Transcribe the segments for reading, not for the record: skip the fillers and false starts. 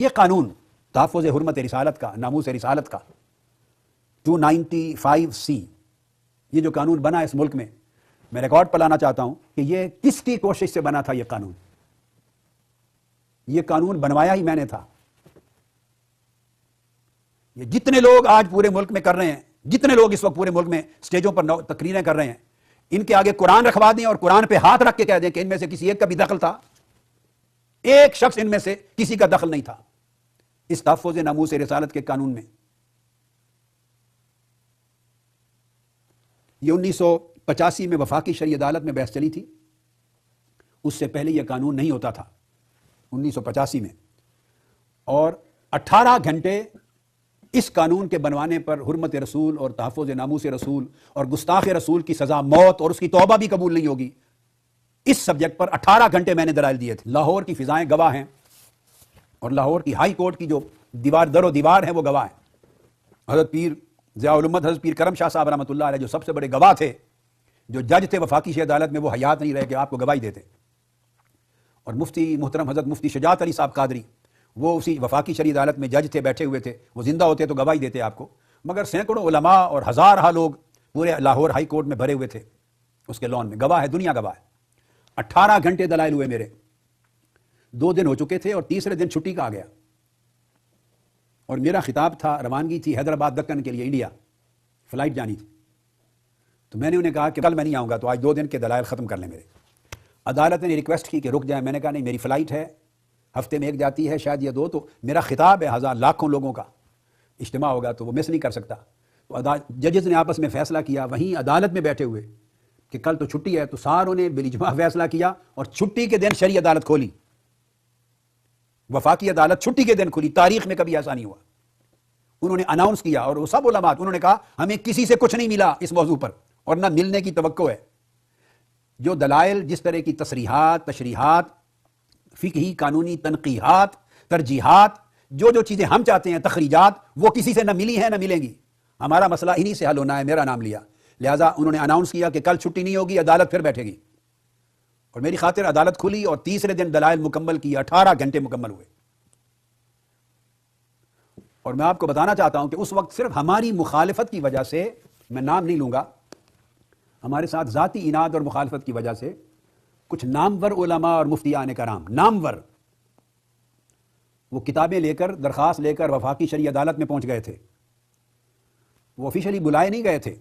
یہ قانون تحفظ حرمت رسالت کا، ناموس رسالت کا 295C، یہ جو قانون بنا اس ملک میں ریکارڈ پلانا چاہتا ہوں کہ یہ کس کی کوشش سے بنا تھا یہ قانون۔ یہ قانون بنوایا ہی میں نے تھا۔ یہ جتنے لوگ آج پورے ملک میں کر رہے ہیں، جتنے لوگ اس وقت پورے ملک میں سٹیجوں پر تقریریں کر رہے ہیں، ان کے آگے قرآن رکھوا دیں اور قرآن پہ ہاتھ رکھ کے کہہ دیں کہ ان میں سے کسی ایک کا بھی دخل تھا، ایک شخص ان میں سے کسی کا دخل نہیں تھا اس تحفظ ناموس رسالت کے قانون میں۔ یہ 1985 میں وفاقی شرعی عدالت میں بحث چلی تھی، اس سے پہلے یہ قانون نہیں ہوتا تھا 1985 میں، اور 18 گھنٹے اس قانون کے بنوانے پر حرمت رسول اور تحفظ ناموس رسول اور گستاخ رسول کی سزا موت اور اس کی توبہ بھی قبول نہیں ہوگی۔ اس سبجیکٹ پر 18 گھنٹے میں نے دلائل دیے تھے۔ لاہور کی فضائیں گواہ ہیں، اور لاہور کی ہائی کورٹ کی جو در و دیوار ہیں وہ گواہ ہیں۔ حضرت پیر ضیاء الامت حضرت پیر کرم شاہ صاحب رحمۃ اللہ علیہ جو سب سے بڑے گواہ تھے، جو جج تھے وفاقی شرعی عدالت میں، وہ حیات نہیں رہے کہ آپ کو گواہی دیتے، اور مفتی محترم حضرت مفتی شجاعت علی صاحب قادری، وہ اسی وفاقی شرعی عدالت میں جج تھے، بیٹھے ہوئے تھے، وہ زندہ ہوتے تو گواہی دیتے آپ کو، مگر سینکڑوں علماء اور ہزارہ لوگ پورے لاہور ہائی کورٹ میں بھرے ہوئے تھے اس کے لان میں، گواہ ہے، دنیا گواہ ہے۔ 18 گھنٹے دلائل ہوئے میرے، 2 دن ہو چکے تھے اور تیسرے دن چھٹی کا آ گیا، اور میرا خطاب تھا، روانگی تھی حیدرآباد دکن کے لیے، انڈیا فلائٹ جانی تھی، تو میں نے انہیں کہا کہ کل میں نہیں آؤں گا، تو آج 2 دن کے دلائل ختم کر لیں میرے۔ عدالت نے ریکویسٹ کی کہ رک جائیں، میں نے کہا نہیں، میری فلائٹ ہے، ہفتے میں ایک جاتی ہے، شاید یہ 2، تو میرا خطاب ہے، ہزار لاکھوں لوگوں کا اجتماع ہوگا تو وہ مس نہیں کر سکتا۔ تو ججز نے آپس میں فیصلہ کیا وہیں عدالت میں بیٹھے ہوئے کہ کل تو چھٹی ہے، تو ساروں نے بالاجماع فیصلہ کیا، اور چھٹی کے دن شرعی عدالت کھولی، وفاقی عدالت چھٹی کے دن کھلی، تاریخ میں کبھی ایسا نہیں ہوا۔ انہوں نے اناؤنس کیا، اور وہ سب علماء، انہوں نے کہا ہمیں کسی سے کچھ نہیں ملا اس موضوع پر، اور نہ ملنے کی توقع ہے۔ جو دلائل، جس طرح کی تصریحات، تشریحات، فقہی قانونی تنقیحات، ترجیحات، جو چیزیں ہم چاہتے ہیں، تخریجات، وہ کسی سے نہ ملی ہیں نہ ملیں گی۔ ہمارا مسئلہ انہی سے حل ہونا ہے، میرا نام لیا، لہٰذا انہوں نے اناؤنس کیا کہ کل چھٹی نہیں ہوگی، عدالت پھر بیٹھے گی، اور میری خاطر عدالت کھلی، اور تیسرے دن دلائل مکمل کی، 18 گھنٹے مکمل ہوئے۔ اور میں آپ کو بتانا چاہتا ہوں کہ اس وقت صرف ہماری مخالفت کی وجہ سے، میں نام نہیں لوں گا، ہمارے ساتھ ذاتی اناد اور مخالفت کی وجہ سے کچھ نامور علماء اور مفتیان کرام، نامور، وہ کتابیں لے کر، درخواست لے کر وفاقی شرعی عدالت میں پہنچ گئے تھے۔ وہ آفیشلی بلائے نہیں گئے تھے،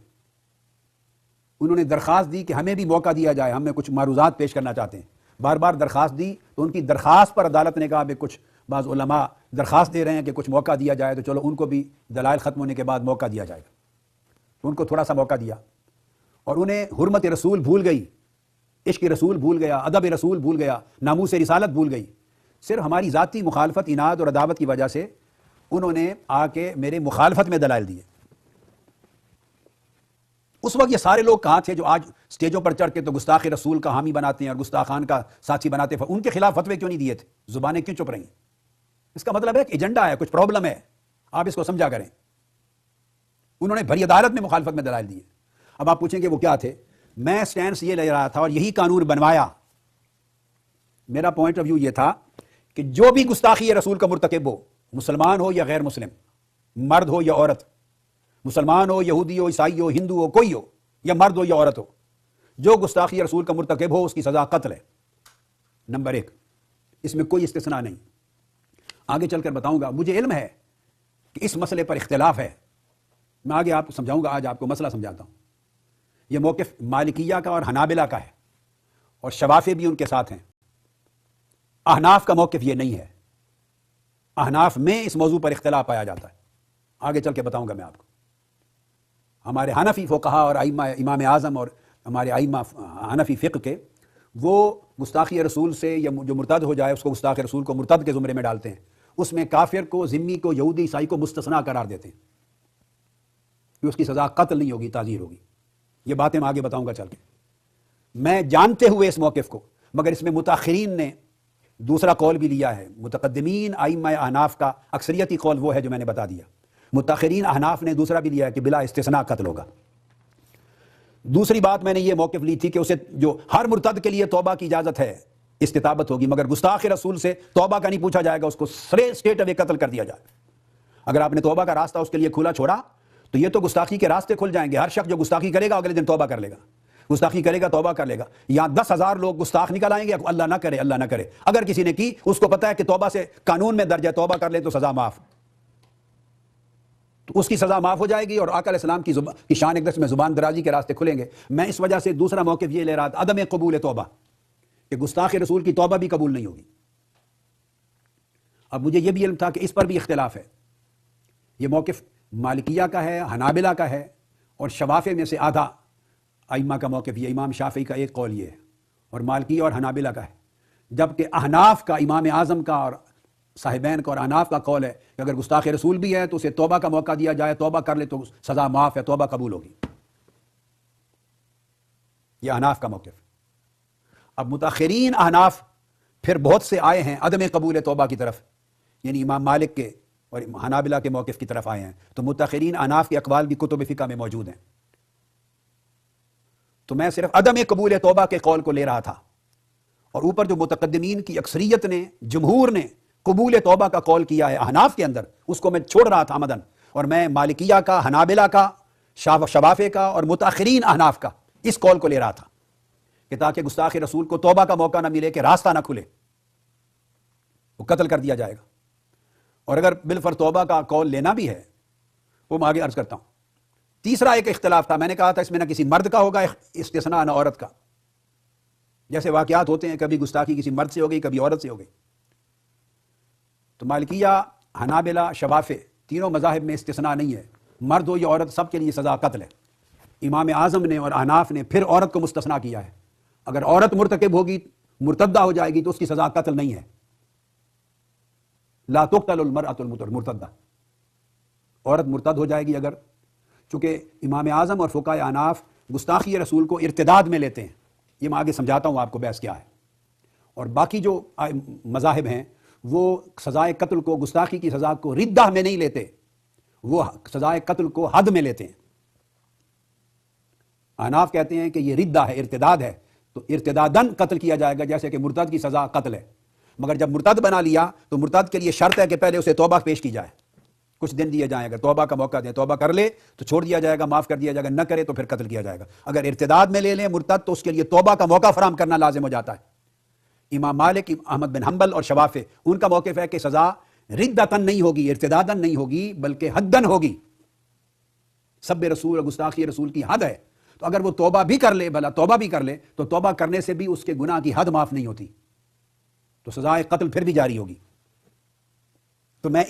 انہوں نے درخواست دی کہ ہمیں بھی موقع دیا جائے، ہمیں کچھ معروضات پیش کرنا چاہتے ہیں، بار بار درخواست دی، تو ان کی درخواست پر عدالت نے کہا کہ کچھ بعض علماء درخواست دے رہے ہیں کہ کچھ موقع دیا جائے، تو چلو ان کو بھی دلائل ختم ہونے کے بعد موقع دیا جائے گا، تو ان کو تھوڑا سا موقع دیا، اور انہیں حرمت رسول بھول گئی، عشق رسول بھول گیا، ادب رسول بھول گیا، ناموس رسالت بھول گئی۔ صرف ہماری ذاتی مخالفت، اناد اور عداوت کی وجہ سے انہوں نے آ کے میرے مخالفت میں دلائل دیے۔ اس وقت یہ سارے لوگ کہاں تھے جو آج سٹیجوں پر چڑھ کے تو گستاخ رسول کا حامی بناتے ہیں اور گستاخان کا ساتھی بناتے ہیں، ان کے خلاف فتوے کیوں نہیں دیے تھے؟ زبانیں کیوں چپ رہی ہیں؟ اس کا مطلب ہے کہ ایجنڈا ہے، کچھ پرابلم ہے، آپ اس کو سمجھا کریں۔ انہوں نے بھری عدالت میں مخالفت میں دلائل دیے۔ اب آپ پوچھیں کہ وہ کیا تھے؟ میں سٹینڈس یہ لے رہا تھا اور یہی قانون بنوایا۔ میرا پوائنٹ آف ویو یہ تھا کہ جو بھی گستاخی رسول کا مرتکب ہو، مسلمان ہو یا غیر مسلم، مرد ہو یا عورت، مسلمان ہو، یہودی ہو، عیسائی ہو، ہندو ہو، کوئی ہو، یا مرد ہو یا عورت ہو، جو گستاخی رسول کا مرتکب ہو اس کی سزا قتل ہے، نمبر 1، اس میں کوئی استثناء نہیں۔ آگے چل کر بتاؤں گا، مجھے علم ہے کہ اس مسئلے پر اختلاف ہے، میں آگے آپ کو سمجھاؤں گا، آج آپ کو مسئلہ سمجھاتا ہوں۔ یہ موقف مالکیہ کا اور حنابلہ کا ہے، اور شوافی بھی ان کے ساتھ ہیں۔ احناف کا موقف یہ نہیں ہے، احناف میں اس موضوع پر اختلاف پایا جاتا ہے، آگے چل کے بتاؤں گا میں آپ کو۔ ہمارے حنفی فقہا اور ائمہ، امام اعظم اور ہمارے ائمہ حنفی فقہ کے، وہ گستاخی رسول سے یا جو مرتد ہو جائے اس کو، گستاخ رسول کو مرتد کے زمرے میں ڈالتے ہیں، اس میں کافر کو، ذمی کو، یہودی عیسائی کو مستثنیٰ قرار دیتے ہیں کہ اس کی سزا قتل نہیں ہوگی، تعزیر ہوگی۔ یہ باتیں میں آگے بتاؤں گا چل کے۔ میں جانتے ہوئے اس موقف کو، مگر اس میں متاخرین نے دوسرا قول بھی لیا ہے، متقدمین ائمہ احناف کا اکثریتی قول وہ ہے جو میں نے بتا دیا، متاخرین احناف نے دوسرا بھی لیا ہے کہ بلا استثناء قتل ہوگا۔ دوسری بات میں نے یہ موقف لی تھی کہ اسے، جو ہر مرتد کے لیے توبہ کی اجازت ہے، استطابت ہوگی، مگر گستاخ رسول سے توبہ کا نہیں پوچھا جائے گا، اس کو اسٹیٹ اوے قتل کر دیا جائے گا۔ اگر آپ نے توبہ کا راستہ اس کے لیے کھلا چھوڑا تو یہ تو گستاخی کے راستے کھل جائیں گے۔ ہر شخص جو گستاخی کرے گا اگلے دن توبہ کر لے گا، گستاخی کرے گا توبہ کر لے گا۔ یہاں 10,000 لوگ گستاخ نکل آئیں گے، اللہ نہ کرے، اللہ نہ کرے۔ اگر کسی نے کی، اس کو پتا ہے کہ توبہ سے قانون میں درج ہے، توبہ کر لے تو سزا معاف، تو اس کی سزا معاف ہو جائے گی، اور آقا علیہ السلام کی شان اقدس میں زبان درازی کے راستے کھلیں گے۔ میں اس وجہ سے دوسرا موقف یہ لے رہا تھا، عدم قبول توبہ، کہ گستاخ رسول کی توبہ بھی قبول نہیں ہوگی۔ اب مجھے یہ بھی علم تھا کہ اس پر بھی اختلاف ہے۔ یہ موقف مالکیہ کا ہے، حنابلہ کا ہے، اور شوافع میں سے آدھا ائمہ کا موقف یہ، امام شافعی کا ایک قول یہ ہے، اور مالکیہ اور حنابلہ کا ہے۔ جبکہ احناف کا، امام اعظم کا اور صاحبین کا اور احناف کا قول ہے کہ اگر گستاخ رسول بھی ہے تو اسے توبہ کا موقع دیا جائے، توبہ کر لے تو سزا معاف ہے، توبہ قبول ہوگی۔ یہ احناف کا موقف۔ اب متاخرین احناف پھر بہت سے آئے ہیں عدم قبول توبہ کی طرف، یعنی امام مالک کے اور حنابلہ کے موقف کی طرف آئے ہیں۔ تو متاخرین احناف کے اقوال بھی کتب فقہ میں موجود ہیں۔ تو میں صرف عدم قبول توبہ کے قول کو لے رہا تھا، اور اوپر جو متقدمین کی اکثریت نے، جمہور نے قبول توبہ کا قول کیا ہے احناف کے اندر، اس کو میں چھوڑ رہا تھا مدن، اور میں مالکیہ کا، حنابلہ کا، شوافع کا اور متاخرین احناف کا اس قول کو لے رہا تھا کہ تاکہ گستاخ رسول کو توبہ کا موقع نہ ملے، کہ راستہ نہ کھلے، وہ قتل کر دیا جائے گا۔ اور اگر بالفرض توبہ کا قول لینا بھی ہے، وہ میں آگے عرض کرتا ہوں۔ تیسرا ایک اختلاف تھا، میں نے کہا تھا اس میں نہ کسی مرد کا ہوگا استثناء، نہ عورت کا۔ جیسے واقعات ہوتے ہیں، کبھی گستاخی کسی مرد سے ہو گئی، کبھی عورت سے ہو گئی۔ تو مالکیہ، حنابلہ، شوافع تینوں مذاہب میں استثناء نہیں ہے، مرد ہو یا عورت سب کے لیے سزا قتل ہے۔ امام اعظم نے اور احناف نے پھر عورت کو مستثنیٰ کیا ہے، اگر عورت مرتکب ہوگی، مرتدہ ہو جائے گی تو اس کی سزا قتل نہیں ہے۔ لا تقتل المرأة المرتدہ، عورت مرتد ہو جائے گی اگر، چونکہ امام اعظم اور فقہاء احناف گستاخی رسول کو ارتداد میں لیتے ہیں، یہ میں آگے سمجھاتا ہوں آپ کو بحث کیا ہے۔ اور باقی جو مذاہب ہیں وہ سزائے قتل کو، گستاخی کی سزا کو ردہ میں نہیں لیتے، وہ سزائے قتل کو حد میں لیتے ہیں۔ احناف کہتے ہیں کہ یہ ردہ ہے، ارتداد ہے، تو ارتدادن قتل کیا جائے گا، جیسے کہ مرتد کی سزا قتل ہے۔ مگر جب مرتد بنا لیا تو مرتد کے لیے شرط ہے کہ پہلے اسے توبہ پیش کی جائے، کچھ دن دیے جائیں، اگر توبہ کا موقع دیں، توبہ کر لے تو چھوڑ دیا جائے گا، معاف کر دیا جائے گا، نہ کرے تو پھر قتل کیا جائے گا۔ اگر ارتداد میں لے لیں مرتد تو اس کے لیے توبہ کا موقع فراہم کرنا لازم ہو جاتا ہے۔ امام مالک، احمد بن حنبل اور شوافع ان کا موقف ہے کہ سزا ردتن نہیں ہوگی، ارتدادن نہیں ہوگی، بلکہ حدن ہوگی۔ سب رسول اور گستاخی رسول کی حد ہے، تو اگر وہ توبہ بھی کر لے، بھلا توبہ بھی کر لے، تو توبہ کرنے سے بھی اس کے گناہ کی حد معاف نہیں ہوتی، تو سزائے قتل پھر بھی جاری ہوگی۔ تو میں